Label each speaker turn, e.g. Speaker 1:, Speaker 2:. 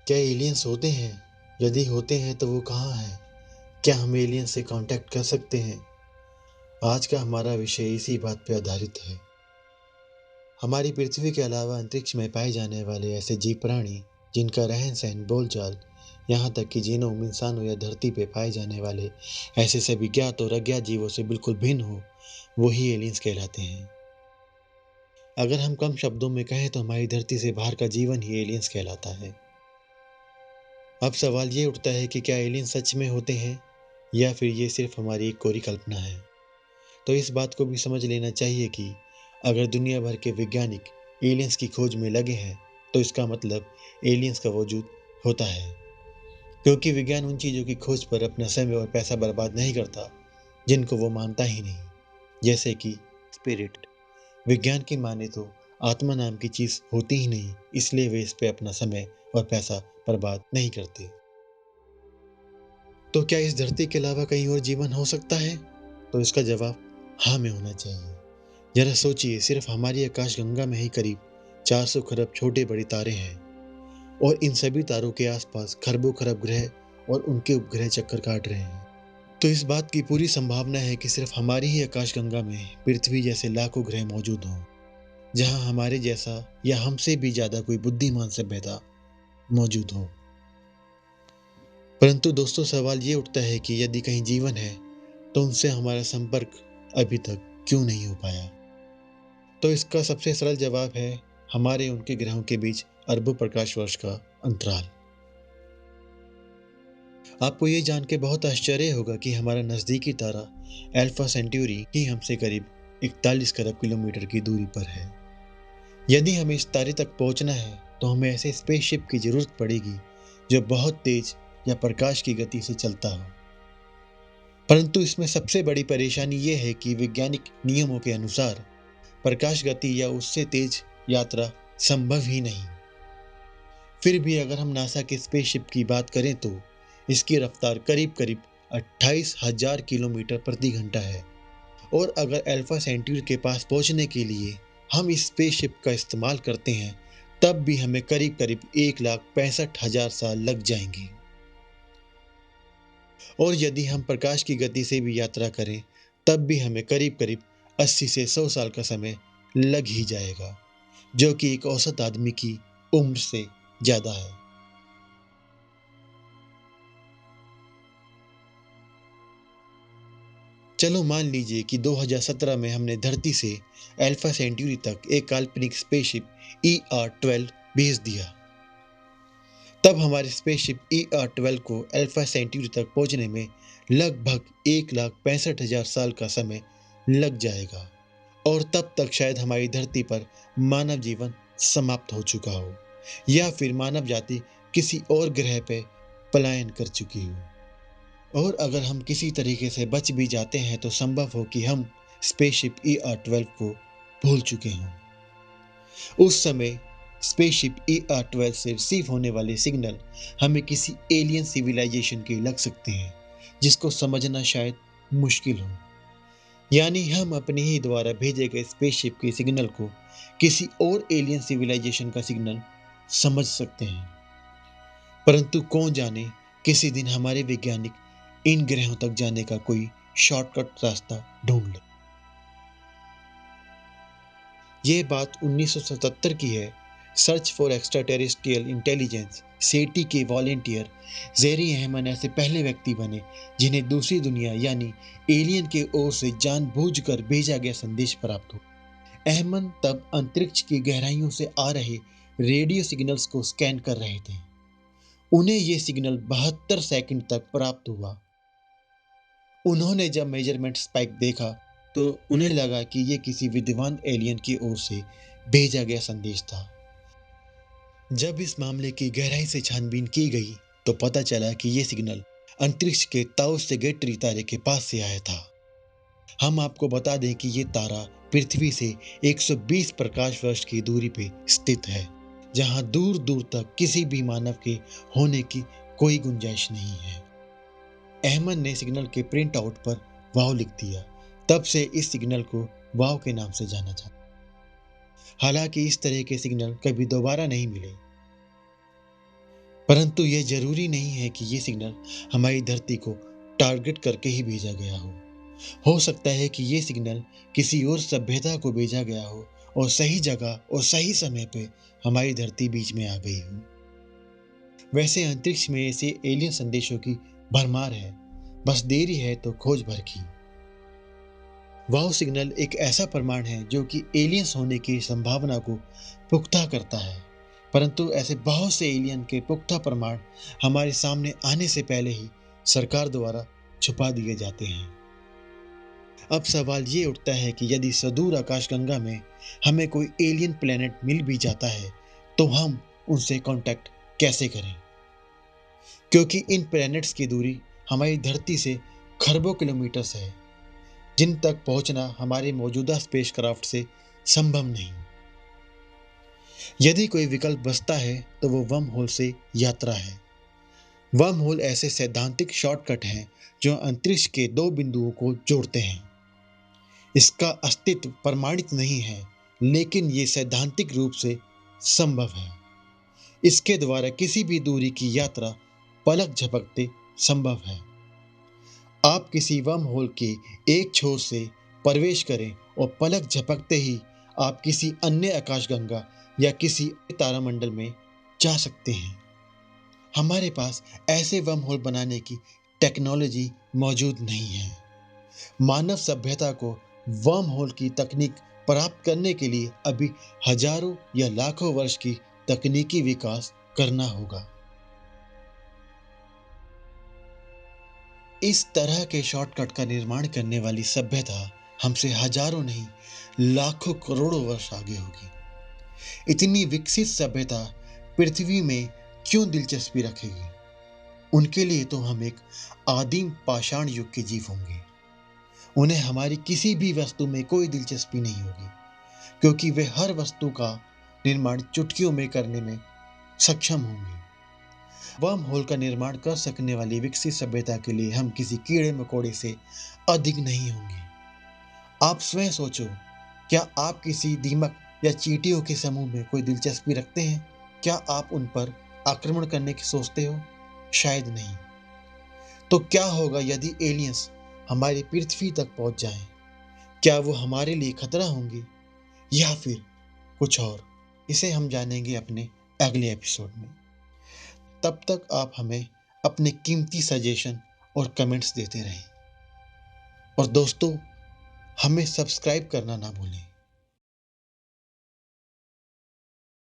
Speaker 1: क्या एलियंस होते हैं? यदि होते हैं तो वो कहाँ हैं? क्या हम एलियंस से कांटेक्ट कर सकते हैं? आज का हमारा विषय इसी बात पर आधारित है। हमारी पृथ्वी के अलावा अंतरिक्ष में पाए जाने वाले ऐसे जीव प्राणी जिनका रहन सहन, बोलचाल, यहाँ तक कि जीनोम इंसानों या धरती पे पाए जाने वाले ऐसे सभी ज्ञात और अज्ञात जीवों से बिल्कुल भिन्न हो, वही एलियंस कहलाते हैं। अगर हम कम शब्दों में कहें तो हमारी धरती से बाहर का जीवन ही एलियंस कहलाता है। अब सवाल ये उठता है कि क्या एलियंस सच में होते हैं या फिर ये सिर्फ हमारी एक कोरी कल्पना है। तो इस बात को भी समझ लेना चाहिए कि अगर दुनिया भर के वैज्ञानिक एलियंस की खोज में लगे हैं तो इसका मतलब एलियंस का वजूद होता है, क्योंकि विज्ञान उन चीज़ों की खोज पर अपना समय और पैसा बर्बाद नहीं करता जिनको वो मानता ही नहीं, जैसे कि स्पिरिट। विज्ञान की माने तो आत्मा नाम की चीज़ होती ही नहीं, इसलिए वे इस पे अपना समय और पैसा बर्बाद नहीं करते। तो क्या इस धरती के अलावा कहीं और जीवन हो सकता है? तो इसका जवाब हाँ में होना चाहिए। जरा सोचिए, सिर्फ हमारी आकाशगंगा में ही करीब 400 खरब छोटे बड़े तारे हैं और इन सभी तारों के आसपास खरबों खरब ग्रह और उनके उपग्रह चक्कर काट रहे हैं। तो इस बात की पूरी संभावना है कि सिर्फ हमारी ही आकाशगंगा में पृथ्वी जैसे लाखों ग्रह मौजूद हों, जहां हमारे जैसा या हमसे भी ज्यादा कोई बुद्धिमान सभ्यता मौजूद हो। परंतु दोस्तों, सवाल ये उठता है कि यदि कहीं जीवन है तो उनसे हमारा संपर्क अभी तक क्यों नहीं हो पाया? तो इसका सबसे सरल जवाब है हमारे उनके ग्रहों के बीच अरबों प्रकाश वर्ष का अंतराल। आपको ये जान के बहुत आश्चर्य होगा कि हमारा नजदीकी तारा अल्फा सेंट्यूरी ही हमसे करीब 41 खरब किलोमीटर की दूरी पर है। यदि हमें इस तारे तक पहुंचना है तो हमें ऐसे स्पेसशिप की जरूरत पड़ेगी जो बहुत तेज या प्रकाश की गति से चलता हो। परंतु इसमें सबसे बड़ी परेशानी ये है कि वैज्ञानिक नियमों के अनुसार प्रकाश गति या उससे तेज यात्रा संभव ही नहीं। फिर भी अगर हम नासा के स्पेसशिप की बात करें तो इसकी रफ्तार करीब करीब 28,000 किलोमीटर प्रति घंटा है, और अगर अल्फा सेंट्यूरी के पास पहुंचने के लिए हम इस स्पेसशिप का इस्तेमाल करते हैं तब भी हमें करीब करीब 1,65,000 साल लग जाएंगे। और यदि हम प्रकाश की गति से भी यात्रा करें तब भी हमें करीब करीब 80 से 100 साल का समय लग ही जाएगा, जो कि एक औसत आदमी की उम्र से ज्यादा है। चलो मान लीजिए कि 2017 में हमने धरती से अल्फा सेंट्यूरी तक एक काल्पनिक स्पेसशिप ER-12 भेज दिया। तब हमारे स्पेसशिप ER-12 को अल्फा सेंट्यूरी तक पहुंचने में लगभग 1,65,000 साल का समय लग जाएगा, और तब तक शायद हमारी धरती पर मानव जीवन समाप्त हो चुका हो या फिर मानव जाति किसी और ग्रह पर पलायन कर चुकी हो। और अगर हम किसी तरीके से बच भी जाते हैं तो संभव हो कि हम स्पेसशिप ER-12 को भूल चुके हों। उस समय स्पेसशिप ER-12 से रिसीव होने वाले सिग्नल हमें किसी एलियन सिविलाइजेशन के लग सकते हैं, जिसको समझना शायद मुश्किल हो। यानी हम अपने ही द्वारा भेजे गए स्पेसशिप के सिग्नल को किसी और एलियन सिविलाइजेशन का सिग्नल समझ सकते हैं। परंतु कौन जाने, किसी दिन हमारे वैज्ञानिक इन ग्रहों तक जाने का कोई शॉर्टकट रास्ता ढूंढ ले। ये बात 1977 की है। Search for extra terrestrial intelligence SETI के वॉलेंटियर जेरी अहमन ऐसे पहले व्यक्ति बने जिन्हें दूसरी दुनिया यानी एलियन के ओर से जानबूझकर भेजा गया संदेश प्राप्त हो। अहमन तब अंतरिक्ष की गहराइयों से आ रहे रेडियो सिग्नल्स को स्कैन कर रहे थे। उन्हें यह सिग्नल 72 सेकंड तक प्राप्त हुआ। उन्होंने जब मेजरमेंट स्पाइक देखा तो उन्हें लगा कि यह किसी विद्वान एलियन की ओर से भेजा गया संदेश था। जब इस मामले की गहराई से छानबीन की गई तो पता चला कि यह सिग्नल अंतरिक्ष के ताऊ सेगेट्री तारे के पास से आया था। हम आपको बता दें कि यह तारा पृथ्वी से 120 प्रकाश वर्ष की दूरी पे स्थित है, जहां दूर दूर तक किसी भी मानव के होने की कोई गुंजाइश नहीं है। अहमद ने सिग्नल के प्रिंट आउट पर वाव लिख दिया। तब से इस सिग्नल को वाव के नाम से जाना जाता। हालांकि इस तरह के सिग्नल कभी दोबारा नहीं मिले। परंतु यह जरूरी नहीं है कि ये सिग्नल हमारी धरती को टारगेट करके ही भेजा गया हो सकता है कि ये सिग्नल किसी और सभ्यता को भेजा गया हो और सही जगह और सही समय पे हमारी धरती बीच में आ गई हो। वैसे अंतरिक्ष में ऐसे एलियन संदेशों की भरमार है, बस देरी है तो खोज भर की। वाव सिग्नल एक ऐसा प्रमाण है जो कि एलियंस होने की संभावना को पुख्ता करता है, परंतु ऐसे बहुत से एलियन के पुख्ता प्रमाण हमारे सामने आने से पहले ही सरकार द्वारा छुपा दिए जाते हैं। अब सवाल ये उठता है कि यदि सुदूर आकाशगंगा में हमें कोई एलियन प्लेनेट मिल भी जाता है तो हम उनसे कांटेक्ट कैसे करें, क्योंकि इन प्लैनेट्स की दूरी हमारी धरती से खरबों किलोमीटर्स है, जिन तक पहुंचना हमारे मौजूदा स्पेसक्राफ्ट से संभव नहीं। यदि कोई विकल्प बचता है तो वो वर्म होल से यात्रा है। वर्म होल ऐसे सैद्धांतिक शॉर्टकट हैं जो अंतरिक्ष के दो बिंदुओं को जोड़ते हैं। इसका अस्तित्व प्रमाणित नहीं है, लेकिन ये सैद्धांतिक रूप से संभव है। इसके द्वारा किसी भी दूरी की यात्रा पलक झपकते संभव है। आप किसी वर्म होल के एक छोर से प्रवेश करें और पलक झपकते ही आप किसी अन्य आकाशगंगा या किसी तारामंडल में जा सकते हैं। हमारे पास ऐसे वर्म होल बनाने की टेक्नोलॉजी मौजूद नहीं है। मानव सभ्यता को वर्म होल की तकनीक प्राप्त करने के लिए अभी हजारों या लाखों वर्ष की तकनीकी विकास करना होगा। इस तरह के शॉर्टकट का निर्माण करने वाली सभ्यता हमसे हजारों नहीं लाखों करोड़ों वर्ष आगे होगी। इतनी विकसित सभ्यता पृथ्वी में क्यों दिलचस्पी रखेगी? उनके लिए तो हम एक आदिम पाषाण युग के जीव होंगे। उन्हें हमारी किसी भी वस्तु में कोई दिलचस्पी नहीं होगी, क्योंकि वे हर वस्तु का निर्माण चुटकियों में करने में सक्षम होंगे। वर्म होल का निर्माण कर सकने वाली विकसित सभ्यता के लिए हम किसी कीड़े मकोड़े से अधिक नहीं होंगे। आप स्वयं सोचो, क्या आप किसी दीमक या चींटियों के समूह में कोई दिलचस्पी रखते हैं? क्या आप उन पर आक्रमण करने की सोचते हो? शायद नहीं। तो क्या होगा यदि एलियंस हमारी पृथ्वी तक पहुंच जाएं? क्या वो हमारे लिए खतरा होंगे या फिर कुछ और? इसे हम जानेंगे अपने अगले एपिसोड में। तब तक आप हमें अपने कीमती सजेशन और कमेंट्स देते रहें। और दोस्तों, हमें सब्सक्राइब करना ना भूलें।